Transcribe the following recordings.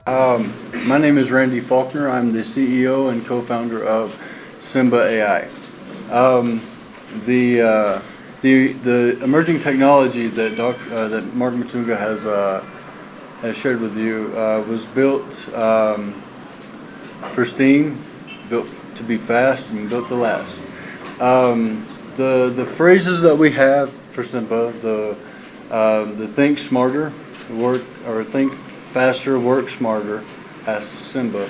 My name is Randy Faulkner. I'm the CEO and co-founder of Simba AI. The emerging technology that that Mark Matunga has shared with you was built pristine, built to be fast, and built to last. The phrases that we have for Simba, the think smarter, think faster, work smarter, as Simba.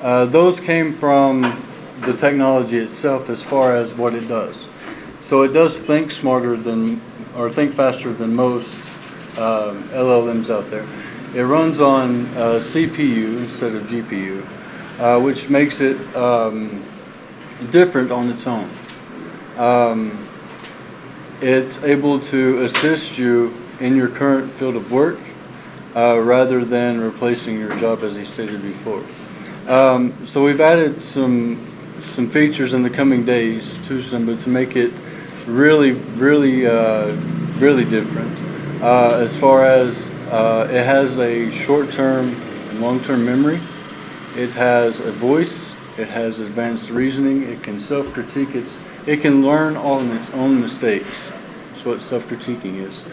Those came from the technology itself as far as what it does. So it does think smarter than, or think faster than most LLMs out there. It runs on CPU instead of GPU, which makes it different on its own. It's able to assist you in your current field of work rather than replacing your job, as he stated before. So we've added some features in the coming days to Simba to make it really different. As far as it has a short-term and long-term memory, it has a voice, it has advanced reasoning, it can self-critique, it can learn on its own mistakes. That's what self-critiquing is.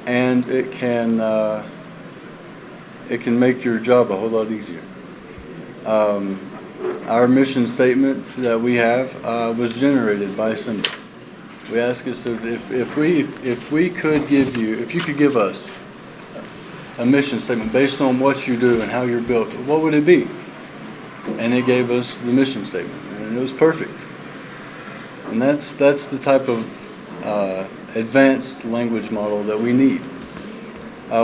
And it can make your job a whole lot easier. Our mission statement that we have was generated by Simba. We ask us if you could give us a mission statement based on what you do and how you're built, what would it be? And it gave us the mission statement, and it was perfect. And that's the type of advanced language model that we need.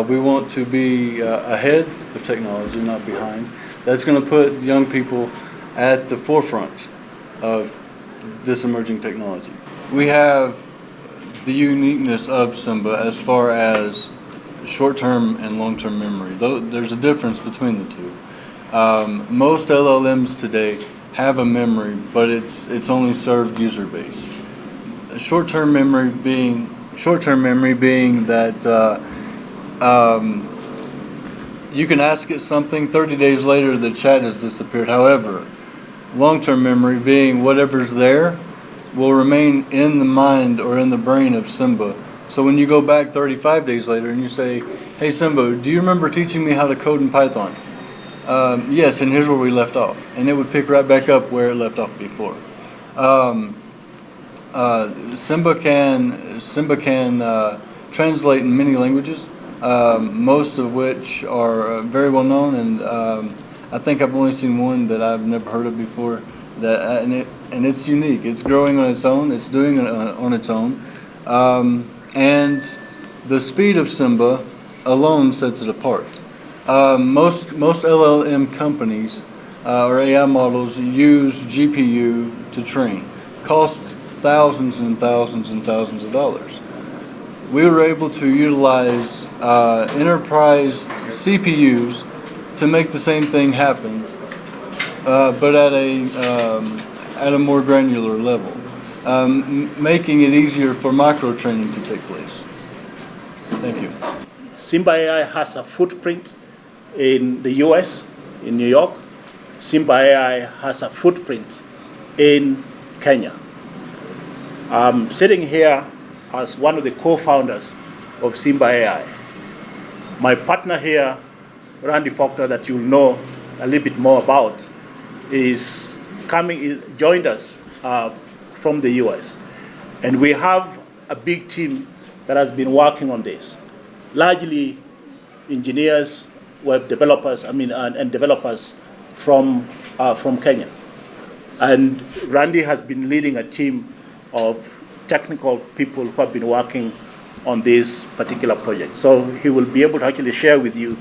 We want to be ahead of technology, not behind. That's going to put young people at the forefront of this emerging technology. We have the uniqueness of Simba as far as short-term and long-term memory. There's a difference between the two. Most LLMs today have a memory, but it's only served user base. Short-term memory being that you can ask it something, 30 days later the chat has disappeared. However, long-term memory being whatever's there will remain in the mind or in the brain of Simba. So when you go back 35 days later and you say, "Hey Simba, do you remember teaching me how to code in Python?" Yes, and here's where we left off. And it would pick right back up where it left off before. Simba can translate in many languages, most of which are very well known, and I think I've only seen one that I've never heard of before. And it's unique. It's growing on its own. It's doing it on its own, and the speed of Simba alone sets it apart. Most LLM companies or AI models use GPU to train. Costs thousands and thousands and thousands of dollars. We were able to utilize enterprise CPUs to make the same thing happen, but at a more granular level, making it easier for micro training to take place. Thank you. Simba AI has a footprint in the US, in New York. Simba AI has a footprint in Kenya. I'm sitting here as one of the co-founders of Simba AI. My partner here, Randy Faulkner, that you'll know a little bit more about, joined us from the US. And we have a big team that has been working on this. Largely engineers, web developers, and developers from Kenya. And Randy has been leading a team of technical people who have been working on this particular project. So he will be able to actually share with you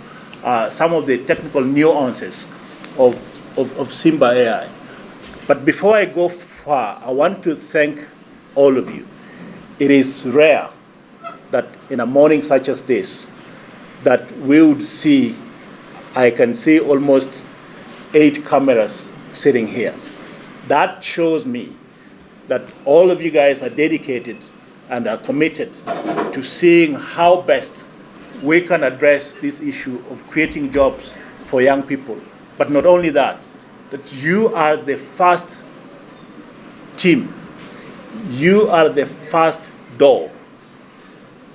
some of the technical nuances of Simba AI. But before I go far, I want to thank all of you. It is rare that in a morning such as this, that we would see, I can see almost 8 cameras sitting here. That shows me that all of you guys are dedicated and are committed to seeing how best we can address this issue of creating jobs for young people. But not only that, that you are the first team, you are the first door,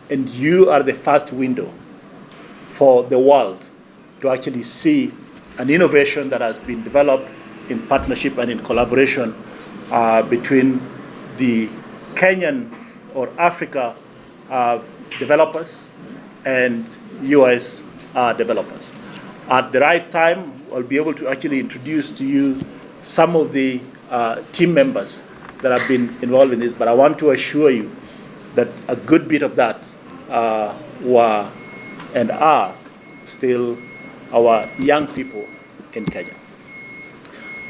and you are the first window for the world to actually see an innovation that has been developed in partnership and in collaboration between the Kenyan or Africa developers and US developers. At the right time, I'll be able to actually introduce to you some of the team members that have been involved in this, but I want to assure you that a good bit of that were and are still our young people in Kenya.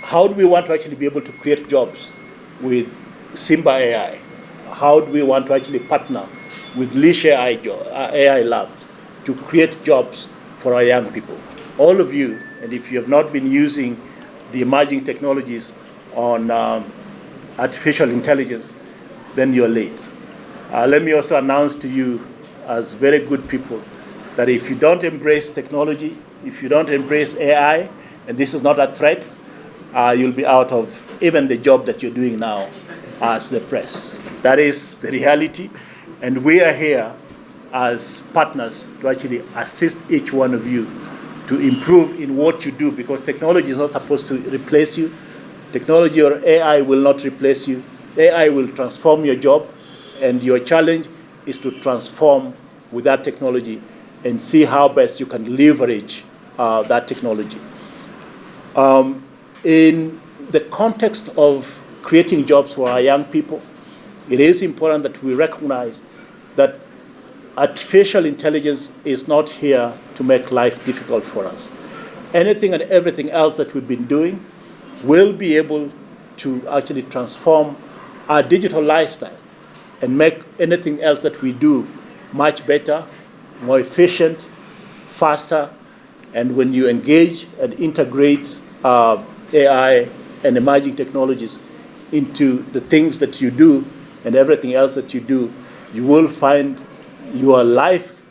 How do we want to actually be able to create jobs with Simba AI? How do we want to actually partner with Leash AI Labs to create jobs for our young people? All of you, and if you have not been using the emerging technologies on artificial intelligence, then you're late. Let me also announce to you as very good people that if you don't embrace technology, if you don't embrace AI, and this is not a threat, you'll be out of even the job that you're doing now as the press. That is the reality, and we are here as partners to actually assist each one of you to improve in what you do, because technology is not supposed to replace you. Technology or AI will not replace you. AI will transform your job, and your challenge is to transform with that technology and see how best you can leverage that technology. In the context of creating jobs for our young people, it is important that we recognize that artificial intelligence is not here to make life difficult for us. Anything and everything else that we've been doing will be able to actually transform our digital lifestyle and make anything else that we do much better, more efficient, faster. And when you engage and integrate AI and emerging technologies into the things that you do and everything else that you do, you will find your life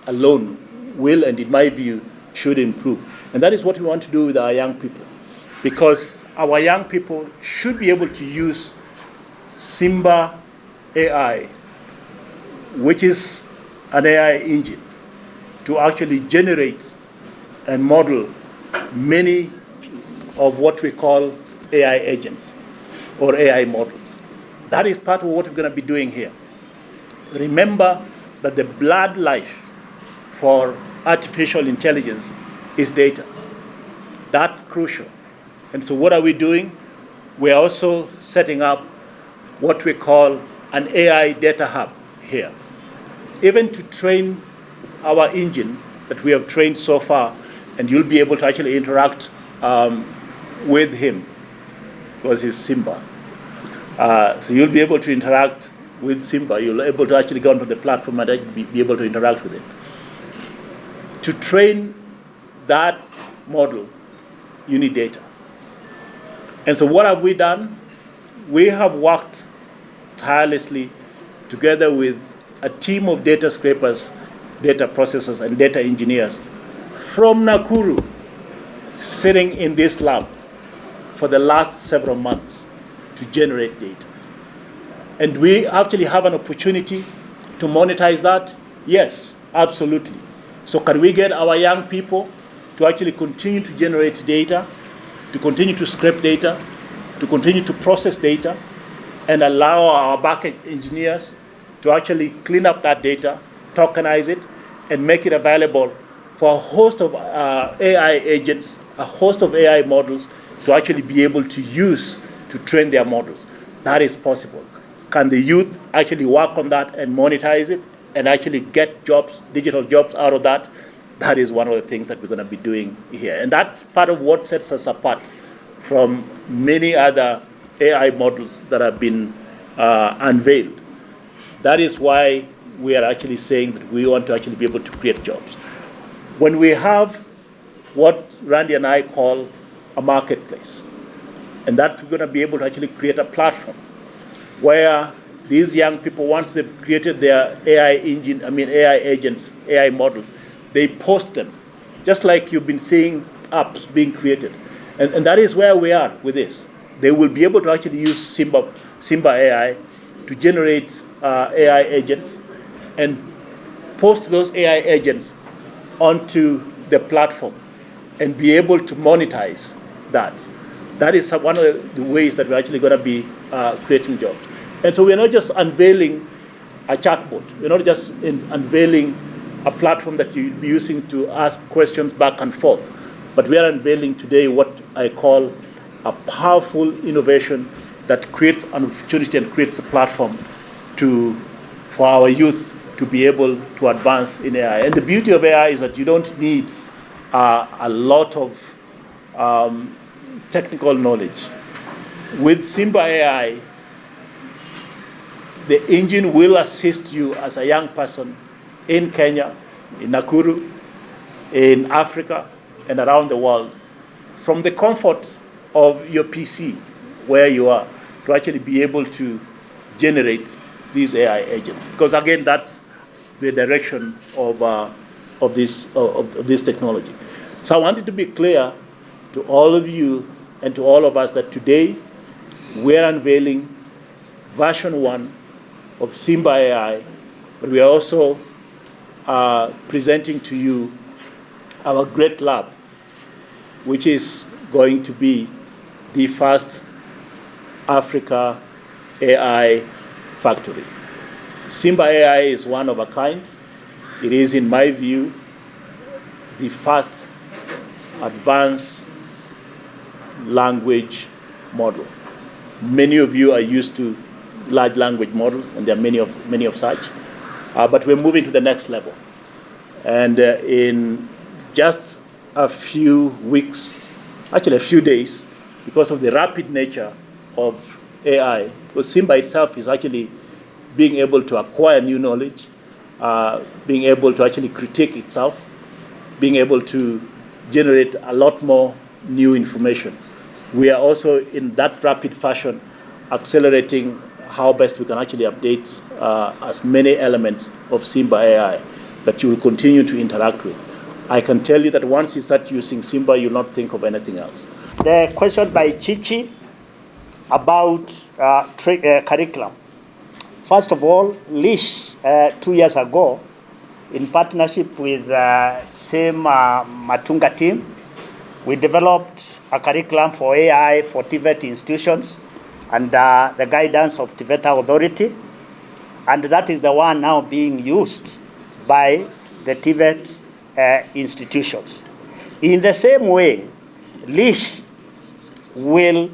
alone will, and in my view, should improve. And that is what we want to do with our young people, because our young people should be able to use Simba AI, which is an AI engine, to actually generate and model many of what we call AI agents or AI models. That is part of what we're going to be doing here. Remember that the blood life for artificial intelligence is data. That's crucial. And so what are we doing? We're also setting up what we call an AI data hub here. Even to train our engine that we have trained so far, and you'll be able to actually interact with him, because he's Simba. So you'll be able to interact with Simba. You'll be able to actually go onto the platform and actually be able to interact with it. To train that model, you need data. And so what have we done? We have worked tirelessly together with a team of data scrapers, data processors, and data engineers from Nakuru, sitting in this lab for the last several months to generate data. And we actually have an opportunity to monetize that? Yes, absolutely. So can we get our young people to actually continue to generate data, to continue to scrape data, to continue to process data, and allow our backend engineers to actually clean up that data, tokenize it, and make it available for a host of AI agents, a host of AI models to actually be able to use to train their models? That is possible. Can the youth actually work on that and monetize it and actually get jobs, digital jobs out of that? That is one of the things that we're going to be doing here. And that's part of what sets us apart from many other AI models that have been unveiled. That is why we are actually saying that we want to actually be able to create jobs. When we have what Randy and I call a marketplace, and that we're going to be able to actually create a platform where these young people, once they've created their AI engine, AI agents, AI models, they post them, just like you've been seeing apps being created. And that is where we are with this. They will be able to actually use Simba AI to generate AI agents and post those AI agents onto the platform and be able to monetize that. That is one of the ways that we're actually going to be creating jobs. And so we're not just unveiling a chatbot. We're not just unveiling a platform that you'll be using to ask questions back and forth. But we are unveiling today what I call a powerful innovation that creates an opportunity and creates a platform for our youth to be able to advance in AI. And the beauty of AI is that you don't need a lot of technical knowledge. With Simba AI, the engine will assist you as a young person in Kenya, in Nakuru, in Africa, and around the world, from the comfort of your PC, where you are, to actually be able to generate these AI agents. Because again, that's the direction of this technology. So I wanted to be clear to all of you and to all of us that today we're unveiling version 1 of Simba AI, but we are also presenting to you our great lab, which is going to be the first Africa AI factory. Simba AI is one of a kind. It is, in my view, the first advanced language model. Many of you are used to large language models, and there are many of such. But we're moving to the next level. And in just a few weeks, actually a few days, because of the rapid nature of AI, because Simba itself is actually being able to acquire new knowledge, being able to actually critique itself, being able to generate a lot more new information. We are also, in that rapid fashion, accelerating how best we can actually update as many elements of Simba AI that you will continue to interact with. I can tell you that once you start using Simba, you'll not think of anything else. The question by Chichi about curriculum. First of all, LEASH 2 years ago, in partnership with same Matunga team, we developed a curriculum for AI for TVET institutions under the guidance of TVET Authority, and that is the one now being used by the TVET institutions. In the same way, LEASH will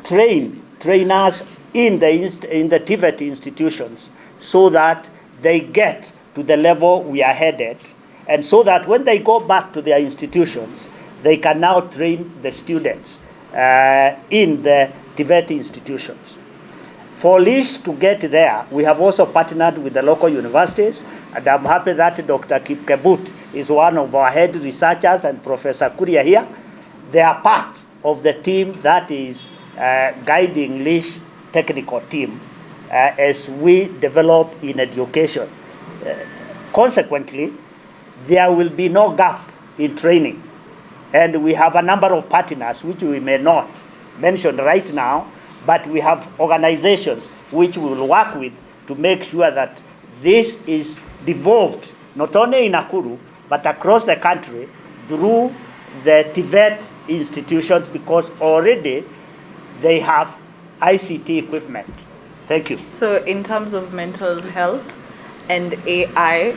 train trainers in the TVET institutions so that they get to the level we are headed, and so that when they go back to their institutions, they can now train the students in the TVET institutions. For LEASH to get there, we have also partnered with the local universities, and I'm happy that Dr. Kipkebut is one of our head researchers, and Professor Kuria here. They are part of the team that is guiding LEASH technical team as we develop in education. Consequently, there will be no gap in training. And we have a number of partners which we may not mention right now, but we have organizations which we will work with to make sure that this is devolved not only in Nakuru, but across the country through the TVET institutions, because already they have ICT equipment. Thank you. So in terms of mental health and AI,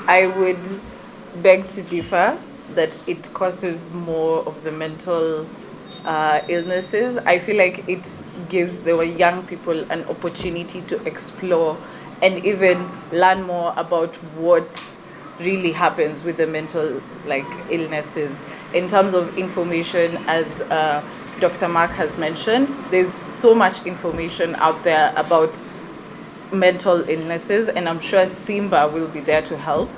I would beg to differ that it causes more of the mental illnesses. I feel like it gives the young people an opportunity to explore and even learn more about what really happens with the mental illnesses. In terms of information, as Dr. Mark has mentioned, there's so much information out there about mental illnesses, and I'm sure Simba will be there to help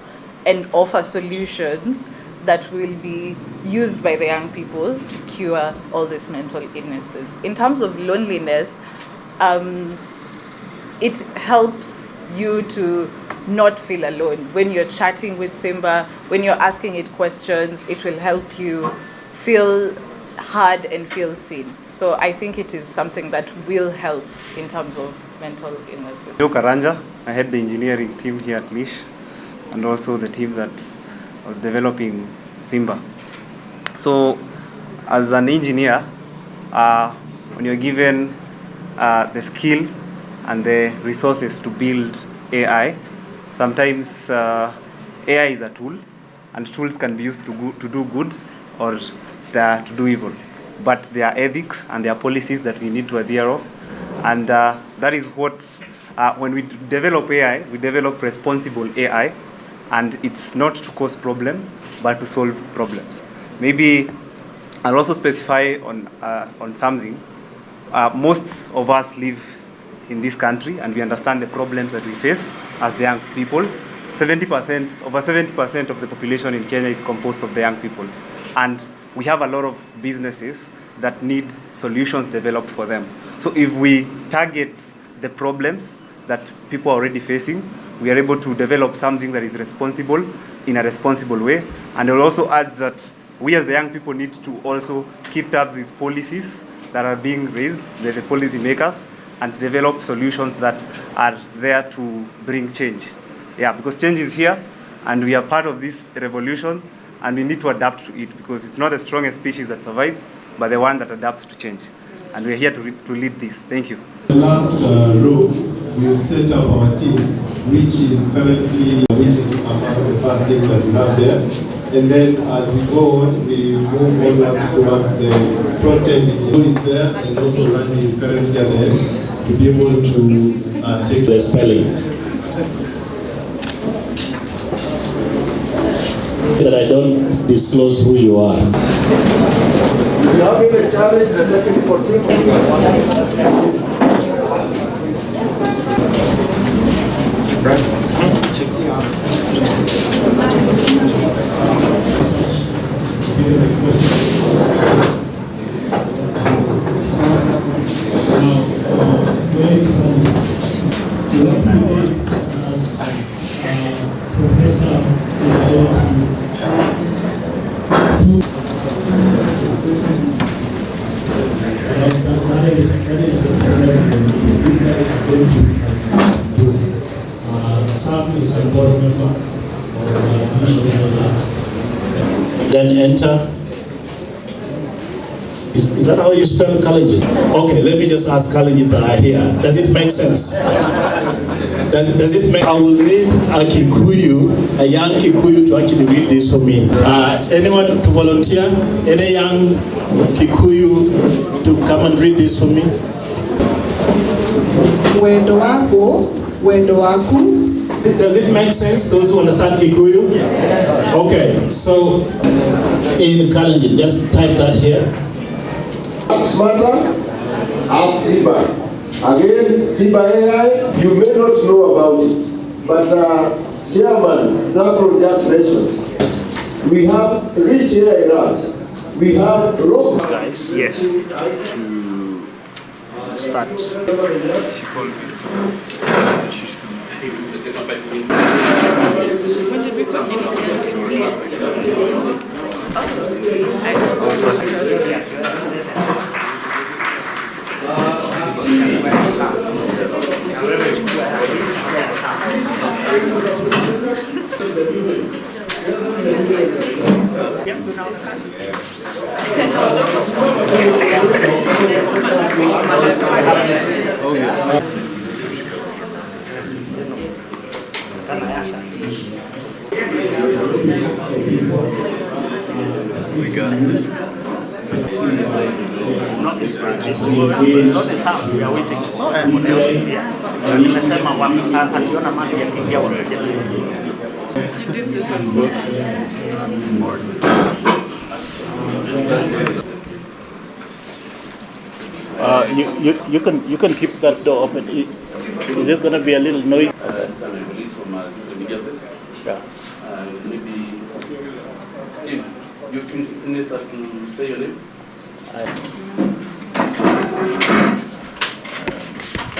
and offer solutions that will be used by the young people to cure all these mental illnesses. In terms of loneliness, it helps you to not feel alone. When you're chatting with Simba, when you're asking it questions, it will help you feel heard and feel seen. So I think it is something that will help in terms of mental illnesses. Karanja, I head the engineering team here at Lish, and also the team that was developing Simba. So as an engineer, when you're given the skill and the resources to build AI, sometimes AI is a tool, and tools can be used to do good or to do evil. But there are ethics and there are policies that we need to adhere of, and that is what, when we develop AI, we develop responsible AI, and it's not to cause problem, but to solve problems. Maybe I'll also specify on something. Most of us live in this country, and we understand the problems that we face as the young people. Over 70% of the population in Kenya is composed of the young people. And we have a lot of businesses that need solutions developed for them. So if we target the problems that people are already facing, we are able to develop something that is responsible in a responsible way. And I'll also add that we as the young people need to also keep tabs with policies that are being raised, the policy makers, and develop solutions that are there to bring change. Yeah, because change is here, and we are part of this revolution, and we need to adapt to it, because it's not the strongest species that survives, but the one that adapts to change. And we're here to lead this. Thank you. The last row, we've set up our team, which is among the first team that we have there. And then as we go on, we move on towards the front end who is there, and also Randy is currently at the end to be able to take the spelling. That I don't disclose who you are. You have been a challenge and definitely for Professor that is the problem. These guys are going to Sam is a board member of National Lab. Then enter. Is that how you spell Kalenjin? Okay, let me just ask Kalenjins that are here. Does it make sense? Does it make? I will need a Kikuyu, a young Kikuyu, to actually read this for me. Anyone to volunteer? Any young Kikuyu to come and read this for me? Wendo wako, wendo waku. Does it make sense? Those who understand Kikuyu? Yeah. Okay, so in Kalenjin, just type that here. Smarter, ask Simba. Again, Simba AI, you may not know about it, but Chairman Nakuru just mentioned, we have rich AI labs. We have rock. Guys, yes, to start. She called me. She's coming. When did we Not this one. Not the sound. We are waiting. What else is here? Nimesema akiona mali yakiingia wakati You can keep that door open. Is it going to be a little noise? Okay. Yeah. Maybe Tim, you can to say your name.